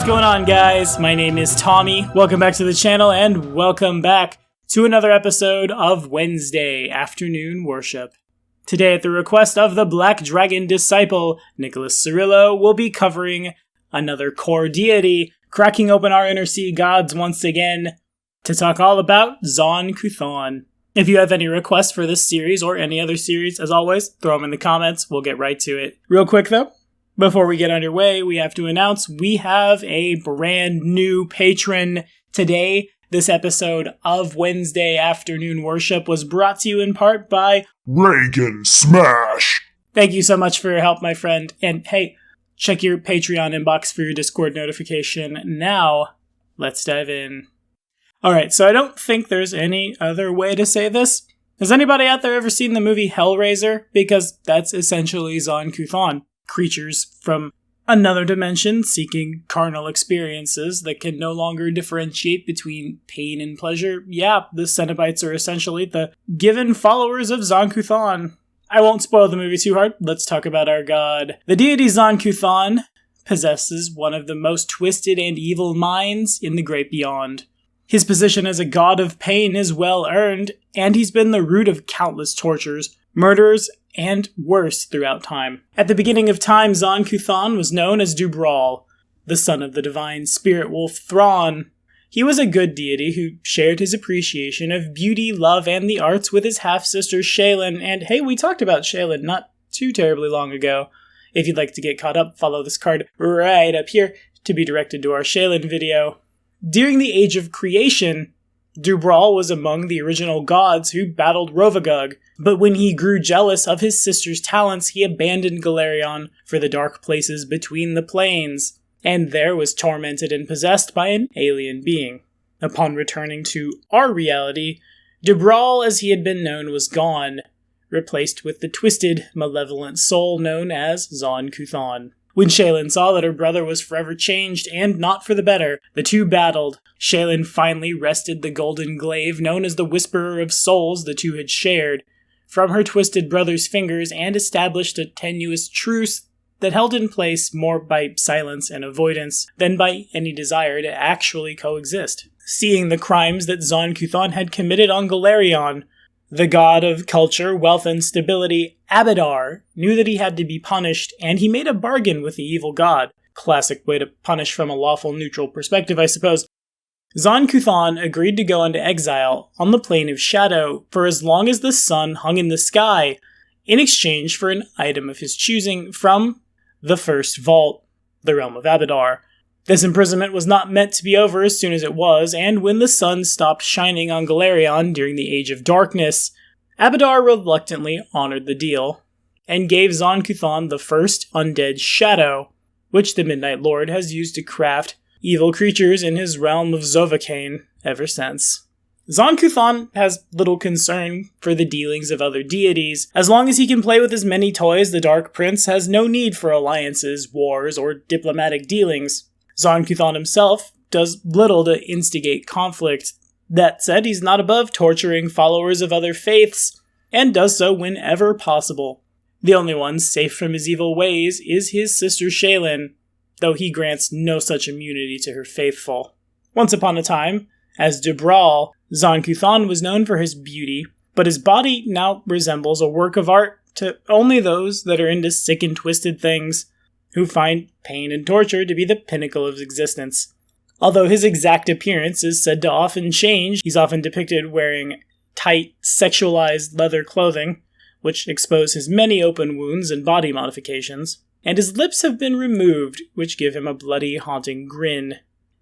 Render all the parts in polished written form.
What's going on, guys? My name is Tommy. Welcome back to the channel, and welcome back to another episode of Wednesday Afternoon Worship. Today, at the request of the Black Dragon Disciple, Nicholas Cirillo, we'll be covering another core deity, cracking open our Inner Sea gods once again, to talk all about Zon-Kuthon. If you have any requests for this series or any other series, as always, throw them in the comments. We'll get right to it. Real quick, though, before we get underway, we have to announce we have a brand new patron today. This episode of Wednesday Afternoon Worship was brought to you in part by Reagan Smash. Thank you so much for your help, my friend. And hey, check your Patreon inbox for your Discord notification. Now, let's dive in. Alright, so I don't think there's any other way to say this. Has anybody out there ever seen the movie Hellraiser? Because that's essentially Zon-Kuthon. Creatures from another dimension seeking carnal experiences that can no longer differentiate between pain and pleasure. Yeah, the Cenobites are essentially the given followers of Zon-Kuthon. I won't spoil the movie too hard. Let's talk about our god. The deity Zon-Kuthon possesses one of the most twisted and evil minds in the great beyond. His position as a god of pain is well earned, and he's been the root of countless tortures, murders, and worse throughout time. At the beginning of time, Zon-Kuthon was known as Dubral, the son of the divine spirit wolf Thrawn. He was a good deity who shared his appreciation of beauty, love, and the arts with his half-sister Shaylin, and hey, we talked about Shaylin not too terribly long ago. If you'd like to get caught up, follow this card right up here to be directed to our Shaylin video. During the Age of Creation, Dubral was among the original gods who battled Rovagug, but when he grew jealous of his sister's talents, he abandoned Galarion for the dark places between the planes, and there was tormented and possessed by an alien being. Upon returning to our reality, Dubral, as he had been known, was gone, replaced with the twisted, malevolent soul known as Zon-Kuthon. When Shaylin saw that her brother was forever changed, and not for the better, the two battled. Shaylin finally wrested the golden glaive, known as the Whisperer of Souls the two had shared, from her twisted brother's fingers, and established a tenuous truce that held in place more by silence and avoidance than by any desire to actually coexist. Seeing the crimes that Zon-Kuthon had committed on Galarion, the god of culture, wealth, and stability, Abadar, knew that he had to be punished, and he made a bargain with the evil god. Classic way to punish from a lawful neutral perspective, I suppose. Zon-Kuthon agreed to go into exile on the plane of shadow for as long as the sun hung in the sky, in exchange for an item of his choosing from the First Vault, the realm of Abadar. This imprisonment was not meant to be over as soon as it was, and when the sun stopped shining on Galarion during the Age of Darkness, Abadar reluctantly honored the deal, and gave Zon-Kuthon the first undead shadow, which the Midnight Lord has used to craft evil creatures in his realm of Zovacane ever since. Zon-Kuthon has little concern for the dealings of other deities. As long as he can play with as many toys, the Dark Prince has no need for alliances, wars, or diplomatic dealings. Zon-Kuthon himself does little to instigate conflict. That said, he's not above torturing followers of other faiths, and does so whenever possible. The only one safe from his evil ways is his sister Shaylin, though he grants no such immunity to her faithful. Once upon a time, as Dubral, Zon-Kuthon was known for his beauty, but his body now resembles a work of art to only those that are into sick and twisted things, who find pain and torture to be the pinnacle of existence. Although his exact appearance is said to often change, he's often depicted wearing tight, sexualized leather clothing, which expose his many open wounds and body modifications, and his lips have been removed, which give him a bloody, haunting grin,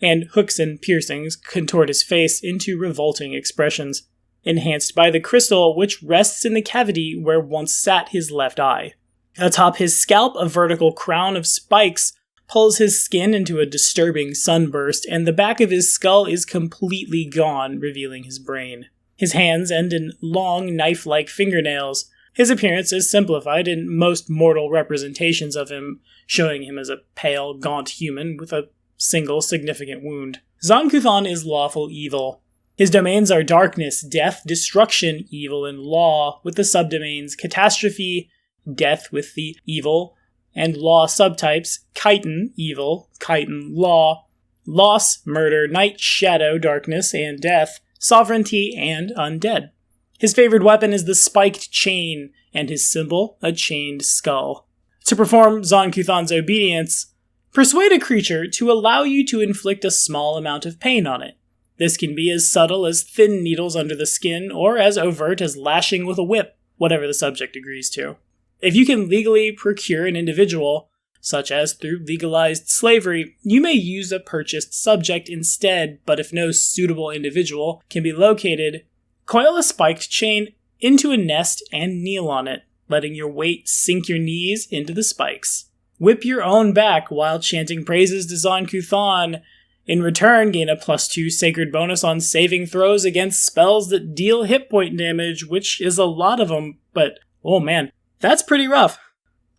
and hooks and piercings contort his face into revolting expressions, enhanced by the crystal which rests in the cavity where once sat his left eye. Atop his scalp, a vertical crown of spikes pulls his skin into a disturbing sunburst, and the back of his skull is completely gone, revealing his brain. His hands end in long, knife-like fingernails. His appearance is simplified in most mortal representations of him, showing him as a pale, gaunt human with a single significant wound. Zon-Kuthon is lawful evil. His domains are darkness, death, destruction, evil, and law, with the subdomains catastrophe, death with the evil, and law subtypes Chitin, evil, Chitin, law, loss, murder, night, shadow, darkness, and death, sovereignty, and undead. His favorite weapon is the spiked chain, and his symbol, a chained skull. To perform Zon-Kuthon's obedience, persuade a creature to allow you to inflict a small amount of pain on it. This can be as subtle as thin needles under the skin, or as overt as lashing with a whip, whatever the subject agrees to. If you can legally procure an individual, such as through legalized slavery, you may use a purchased subject instead, but if no suitable individual can be located, coil a spiked chain into a nest and kneel on it, letting your weight sink your knees into the spikes. Whip your own back while chanting praises to Zon-Kuthon. In return, gain a +2 sacred bonus on saving throws against spells that deal hit point damage, which is a lot of them, but oh man, that's pretty rough.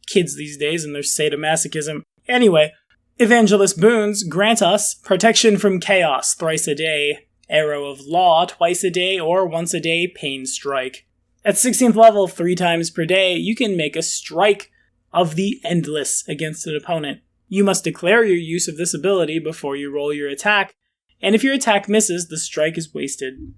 Kids these days and their sadomasochism. Anyway, Evangelist boons grant us protection from chaos thrice a day, arrow of law twice a day, or once a day pain strike. At 16th level, 3 times per day, you can make a strike of the endless against an opponent. You must declare your use of this ability before you roll your attack, and if your attack misses, the strike is wasted.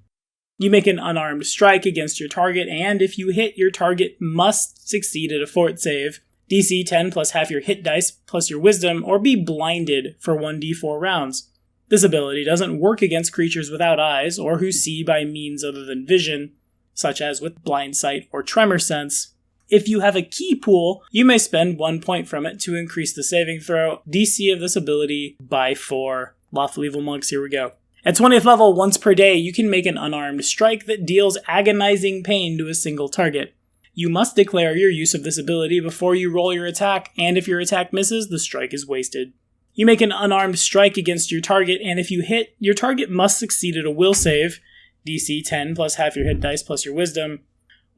You make an unarmed strike against your target, and if you hit, your target must succeed at a fort save, DC 10 plus half your hit dice plus your wisdom, or be blinded for 1d4 rounds. This ability doesn't work against creatures without eyes, or who see by means other than vision, such as with blind sight or tremor sense. If you have a key pool, you may spend 1 point from it to increase the saving throw DC of this ability by 4. Lawful Evil Monks, here we go. At 20th level, once per day, you can make an unarmed strike that deals agonizing pain to a single target. You must declare your use of this ability before you roll your attack, and if your attack misses, the strike is wasted. You make an unarmed strike against your target, and if you hit, your target must succeed at a will save, DC 10 plus half your hit dice plus your wisdom,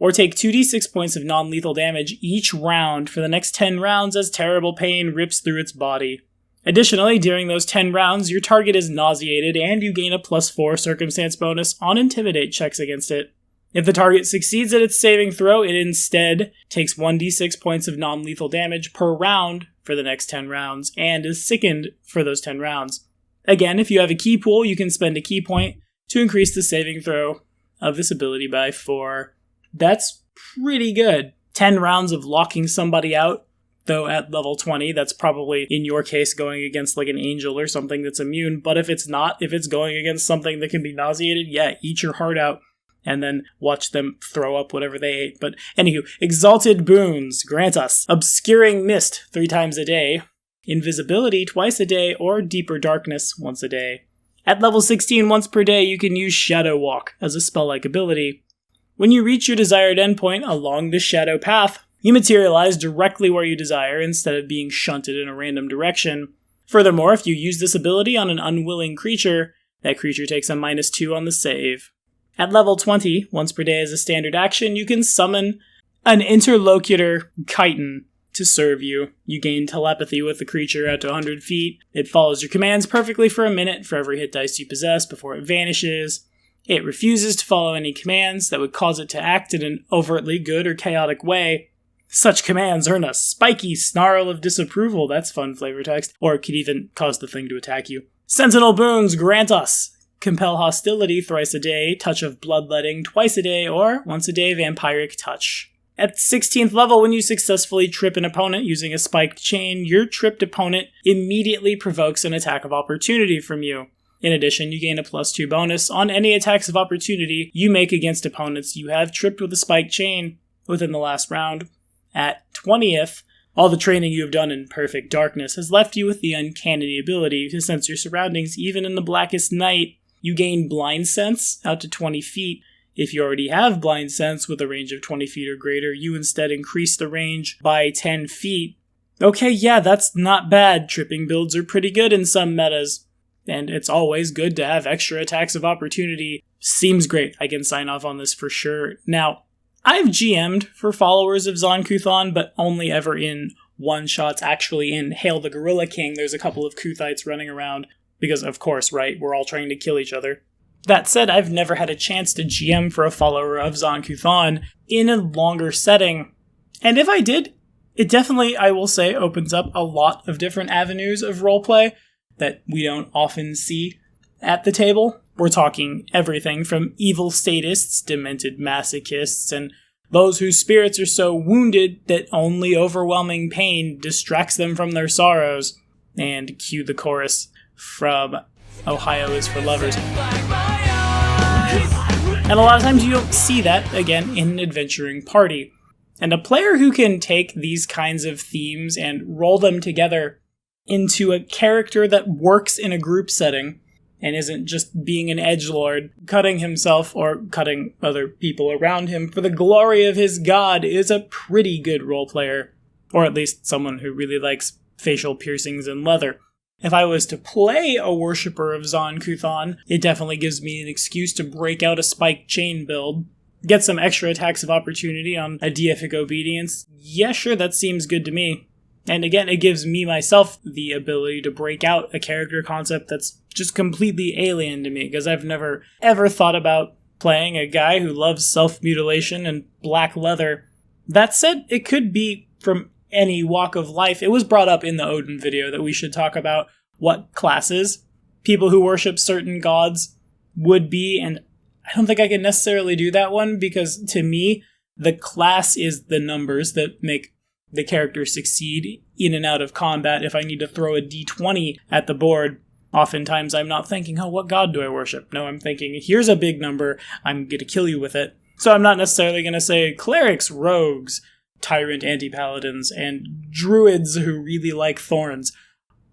or take 2d6 points of non-lethal damage each round for the next 10 rounds as terrible pain rips through its body. Additionally, during those 10 rounds, your target is nauseated and you gain a +4 circumstance bonus on intimidate checks against it. If the target succeeds at its saving throw, it instead takes 1d6 points of non-lethal damage per round for the next 10 rounds and is sickened for those 10 rounds. Again, if you have a key pool, you can spend a key point to increase the saving throw of this ability by 4. That's pretty good. 10 rounds of locking somebody out, though at level 20, that's probably, in your case, going against like an angel or something that's immune, but if it's not, if it's going against something that can be nauseated, yeah, eat your heart out, and then watch them throw up whatever they ate. But anywho, exalted boons grant us obscuring mist 3 times a day, invisibility twice a day, or deeper darkness once a day. At level 16, once per day, you can use Shadow Walk as a spell-like ability. When you reach your desired endpoint along the shadow path, you materialize directly where you desire instead of being shunted in a random direction. Furthermore, if you use this ability on an unwilling creature, that creature takes a -2 on the save. At level 20, once per day as a standard action, you can summon an interlocutor chitin to serve you. You gain telepathy with the creature out to 100 feet. It follows your commands perfectly for a minute for every hit dice you possess before it vanishes. It refuses to follow any commands that would cause it to act in an overtly good or chaotic way. Such commands earn a spiky snarl of disapproval. That's fun flavor text. Or it could even cause the thing to attack you. Sentinel boons grant us compel hostility thrice a day, touch of bloodletting twice a day, or once a day vampiric touch. At 16th level, when you successfully trip an opponent using a spiked chain, your tripped opponent immediately provokes an attack of opportunity from you. In addition, you gain a +2 bonus on any attacks of opportunity you make against opponents you have tripped with a spiked chain within the last round. At 20th, all the training you have done in Perfect Darkness has left you with the uncanny ability to sense your surroundings even in the blackest night. You gain Blind Sense out to 20 feet. If you already have Blind Sense with a range of 20 feet or greater, you instead increase the range by 10 feet. Okay, yeah, that's not bad. Tripping builds are pretty good in some metas. And it's always good to have extra attacks of opportunity. Seems great. I can sign off on this for sure. Now, I've GM'd for followers of Zon-Kuthon, but only ever in one-shots. Actually, in Hail the Gorilla King, there's a couple of Kuthites running around. Because, of course, right, we're all trying to kill each other. That said, I've never had a chance to GM for a follower of Zon-Kuthon in a longer setting. And if I did, it definitely, I will say, opens up a lot of different avenues of roleplay. that we don't often see at the table. We're talking everything from evil statists, demented masochists, and those whose spirits are so wounded that only overwhelming pain distracts them from their sorrows. And cue the chorus from Ohio is for Lovers. And a lot of times you don't see that, again, in an adventuring party. And a player who can take these kinds of themes and roll them together into a character that works in a group setting and isn't just being an edgelord, cutting himself or cutting other people around him for the glory of his god is a pretty good role player. Or at least someone who really likes facial piercings and leather. If I was to play a worshipper of Zon-Kuthon, it definitely gives me an excuse to break out a spiked chain build, get some extra attacks of opportunity on a deific obedience. Yeah, sure, that seems good to me. And again, it gives me myself the ability to break out a character concept that's just completely alien to me, because I've never ever thought about playing a guy who loves self-mutilation and black leather. That said, it could be from any walk of life. It was brought up in the Odin video that we should talk about what classes people who worship certain gods would be, and I don't think I can necessarily do that one, because to me, the class is the numbers that make the character succeed in and out of combat. If I need to throw a d20 at the board, oftentimes I'm not thinking, oh, what god do I worship? No, I'm thinking, here's a big number, I'm going to kill you with it. So I'm not necessarily going to say clerics, rogues, tyrant anti-paladins, and druids who really like thorns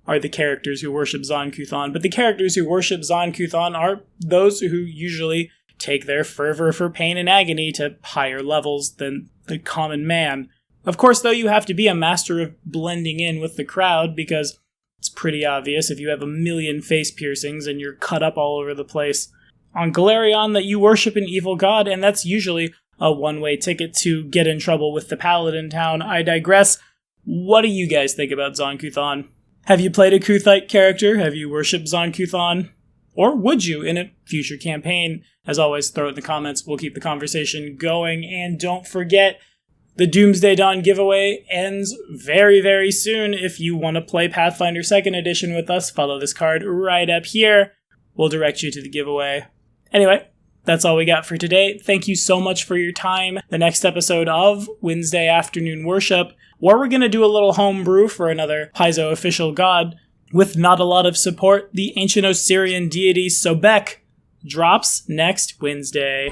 are the characters who worship Zon-Kuthon. But the characters who worship Zon-Kuthon are those who usually take their fervor for pain and agony to higher levels than the common man. Of course, though, you have to be a master of blending in with the crowd, because it's pretty obvious if you have a million face piercings and you're cut up all over the place on Galerion that you worship an evil god, and that's usually a one-way ticket to get in trouble with the paladin town. I digress. What do you guys think about Zon-Kuthon? Have you played a Kuthite character? Have you worshipped Zon-Kuthon? Or would you in a future campaign? As always, throw it in the comments. We'll keep the conversation going. And don't forget, the Doomsday Dawn giveaway ends very, very soon. If you want to play Pathfinder 2nd Edition with us, follow this card right up here. We'll direct you to the giveaway. Anyway, that's all we got for today. Thank you so much for your time. The next episode of Wednesday Afternoon Worship, where we're going to do a little homebrew for another Paizo official god with not a lot of support, the ancient Osirian deity Sobek, drops next Wednesday.